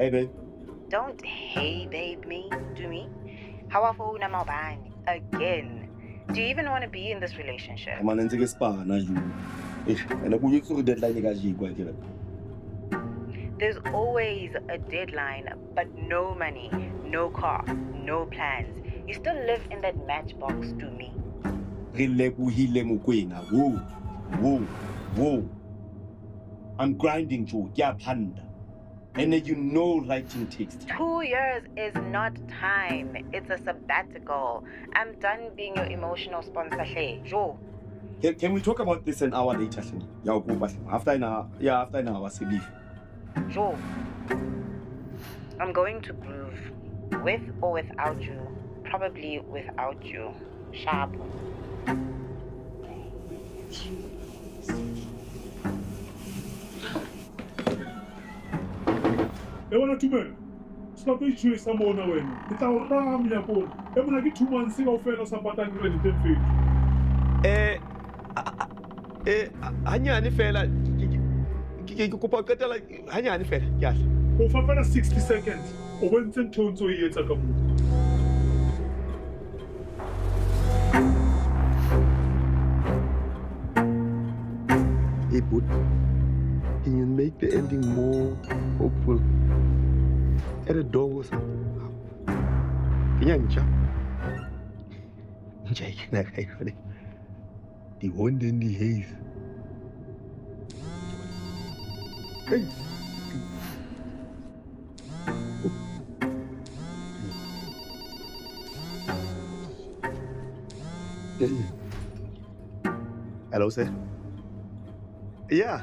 Hey, babe. Don't hey babe me, do me. How are phone bang again? Do you even want to be in this relationship? I'm an spa na you. And I put you deadline quite. There's always a deadline, but no money, no car, no plans. You still live in that matchbox to me. Whoa. I'm grinding to Panda. And then you know writing text. 2 years is not time. It's a sabbatical. I'm done being your emotional sponsor. Hey, Joe. Can we talk about this an hour later? After an hour, we leave. Joe. I'm going to groove. With or without you. Probably without you. Sharp. Ewana Tumi, stop it chewing some more now. It's our ram ya phone. Ewana get 2 months singa ufela sapata ngwe ni temfi. Hanya ni fela. Kupakata hanya ni fela. Yes. Ufafela 60 seconds. Owenze ntonzo yetsa kamu. Hey, but can you make the ending more hopeful? At a door or something. Ncha ikina kai. The one in the haze. Hey. Hello, sir. Yeah.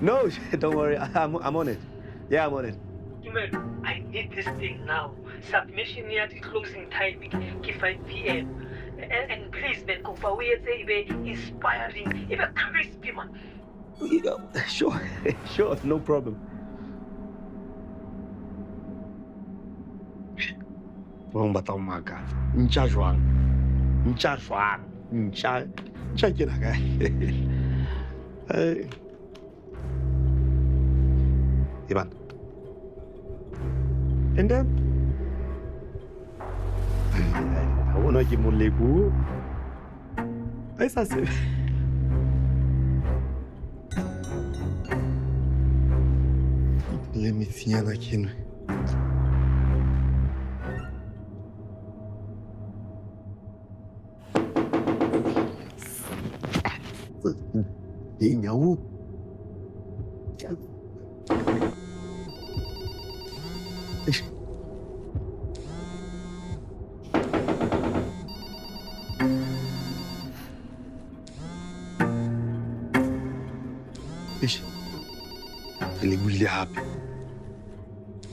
No, don't worry. I'm on it. Yeah, I'm on it. Tumi, I need this thing now. Submission here to closing time at 5 p.m. And please, man, it's inspiring, even crispy, man. Sure, no problem. Vamos botar uma cara. Ncha João kina kai. Ivan. And then I wanna give more lebu. I say. Let me see again. Nhau. Ele bully happy.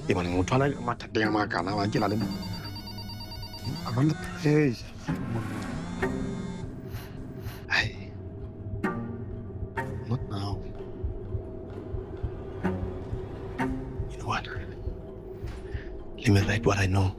Iban ngutwana matateng makana wa kila lemo. Abanda hey. Hey. Not now. You know what? Let me write what I know.